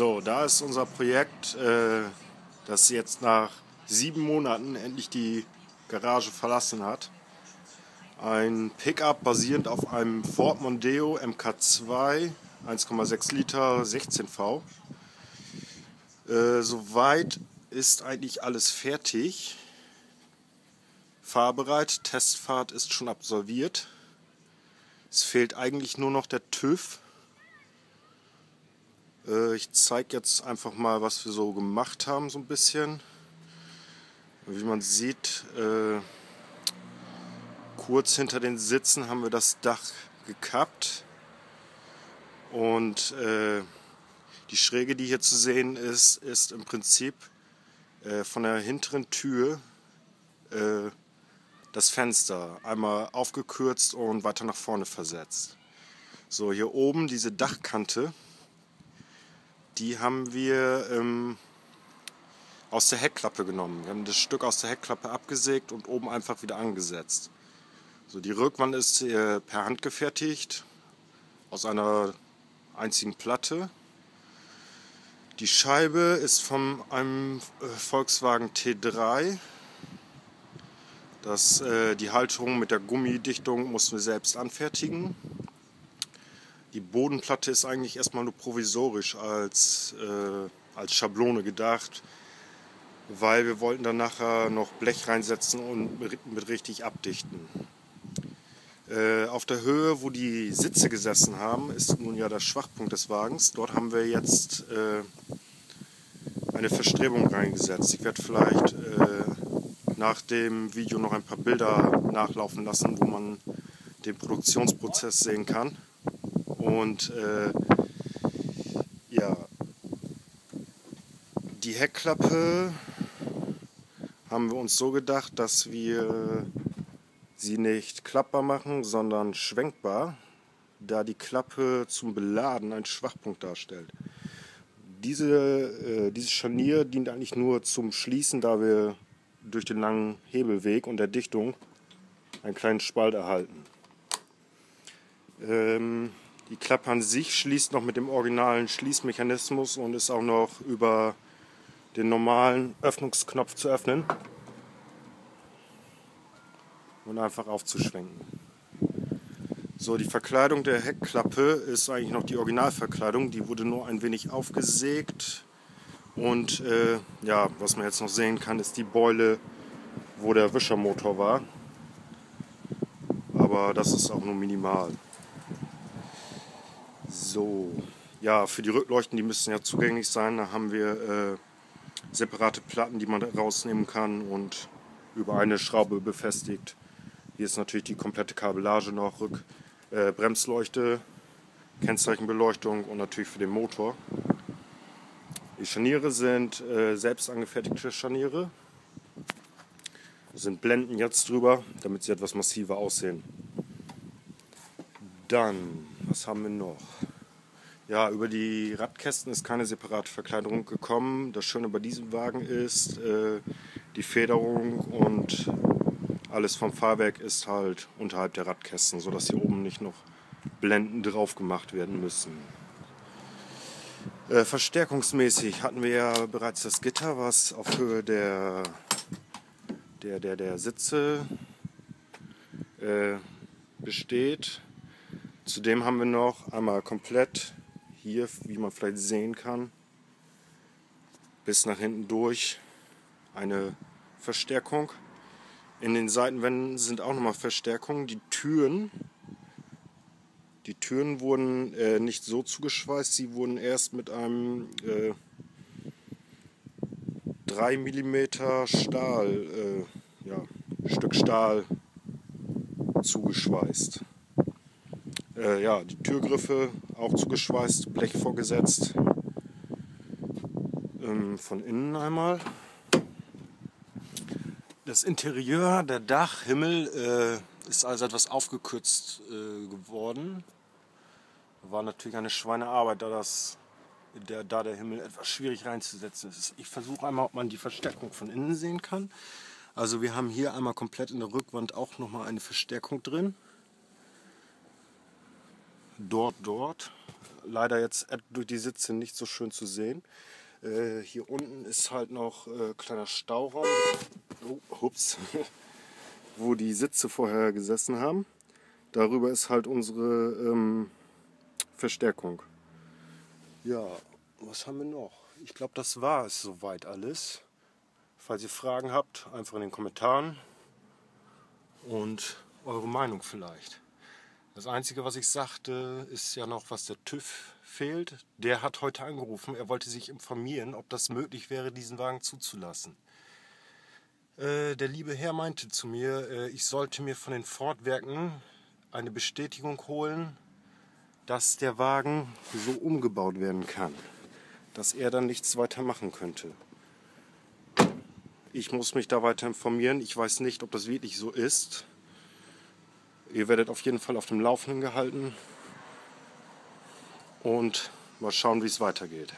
So, da ist unser Projekt, das jetzt nach 7 Monaten endlich die Garage verlassen hat. Ein Pickup basierend auf einem Ford Mondeo MK2, 1,6 Liter, 16V. Soweit ist eigentlich alles fertig. Fahrbereit, Testfahrt ist schon absolviert. Es fehlt eigentlich nur noch der TÜV. Ich zeige jetzt einfach mal, was wir so gemacht haben, so ein bisschen. Wie man sieht, kurz hinter den Sitzen haben wir das Dach gekappt. Und die Schräge, die hier zu sehen ist im Prinzip von der hinteren Tür das Fenster einmal aufgekürzt und weiter nach vorne versetzt. So, hier oben diese Dachkante, die haben wir aus der Heckklappe genommen. Wir haben das Stück aus der Heckklappe abgesägt und oben einfach wieder angesetzt. So, die Rückwand ist per Hand gefertigt, aus einer einzigen Platte. Die Scheibe ist von einem Volkswagen T3. Die Halterung mit der Gummidichtung mussten wir selbst anfertigen. Die Bodenplatte ist eigentlich erstmal nur provisorisch als Schablone gedacht, weil wir wollten dann nachher noch Blech reinsetzen und mit richtig abdichten. Auf der Höhe, wo die Sitze gesessen haben, ist nun ja der Schwachpunkt des Wagens. Dort haben wir jetzt eine Verstrebung reingesetzt. Ich werde vielleicht nach dem Video noch ein paar Bilder nachlaufen lassen, wo man den Produktionsprozess sehen kann. Und ja, die Heckklappe haben wir uns so gedacht, dass wir sie nicht klappbar machen, sondern schwenkbar, da die Klappe zum Beladen einen Schwachpunkt darstellt. Dieses Scharnier dient eigentlich nur zum Schließen, da wir durch den langen Hebelweg und der Dichtung einen kleinen Spalt erhalten. Die Klappe an sich schließt noch mit dem originalen Schließmechanismus und ist auch noch über den normalen Öffnungsknopf zu öffnen und einfach aufzuschwenken. So, die Verkleidung der Heckklappe ist eigentlich noch die Originalverkleidung, die wurde nur ein wenig aufgesägt. Und ja, was man jetzt noch sehen kann, ist die Beule, wo der Wischermotor war. Aber das ist auch nur minimal. So, ja, für die Rückleuchten, die müssen ja zugänglich sein. Da haben wir separate Platten, die man rausnehmen kann und über eine Schraube befestigt. Hier ist natürlich die komplette Kabellage noch, Bremsleuchte, Kennzeichenbeleuchtung und natürlich für den Motor. Die Scharniere sind selbst angefertigte Scharniere. Da sind Blenden jetzt drüber, damit sie etwas massiver aussehen. Dann, was haben wir noch? Ja, über die Radkästen ist keine separate Verkleiderung gekommen. Das Schöne bei diesem Wagen ist, die Federung und alles vom Fahrwerk ist halt unterhalb der Radkästen, sodass hier oben nicht noch Blenden drauf gemacht werden müssen. Verstärkungsmäßig hatten wir ja bereits das Gitter, was auf Höhe der Sitze besteht. Zudem haben wir noch einmal komplett hier, wie man vielleicht sehen kann, bis nach hinten durch eine Verstärkung. In den Seitenwänden sind auch nochmal Verstärkungen. Die Türen wurden nicht so zugeschweißt, sie wurden erst mit einem 3 mm Stück Stahl zugeschweißt. Ja, die Türgriffe auch zugeschweißt, Blech vorgesetzt. Von innen einmal. Das Interieur, der Dachhimmel, ist also etwas aufgekürzt geworden. War natürlich eine Schweinearbeit, da der Himmel etwas schwierig reinzusetzen ist. Ich versuche einmal, ob man die Verstärkung von innen sehen kann. Also wir haben hier einmal komplett in der Rückwand auch nochmal eine Verstärkung drin. dort. Leider jetzt durch die Sitze nicht so schön zu sehen. Hier unten ist halt noch kleiner Stauraum, wo die Sitze vorher gesessen haben. Darüber ist halt unsere Verstärkung. Ja, was haben wir noch? Ich glaube, das war es soweit alles. Falls ihr Fragen habt, einfach in den Kommentaren und eure Meinung vielleicht. Das Einzige, was ich sagte, ist ja noch, was der TÜV fehlt. Der hat heute angerufen, er wollte sich informieren, ob das möglich wäre, diesen Wagen zuzulassen. Der liebe Herr meinte zu mir, ich sollte mir von den Ford-Werken eine Bestätigung holen, dass der Wagen so umgebaut werden kann, dass er dann nichts weiter machen könnte. Ich muss mich da weiter informieren. Ich weiß nicht, ob das wirklich so ist. Ihr werdet auf jeden Fall auf dem Laufenden gehalten und mal schauen, wie es weitergeht.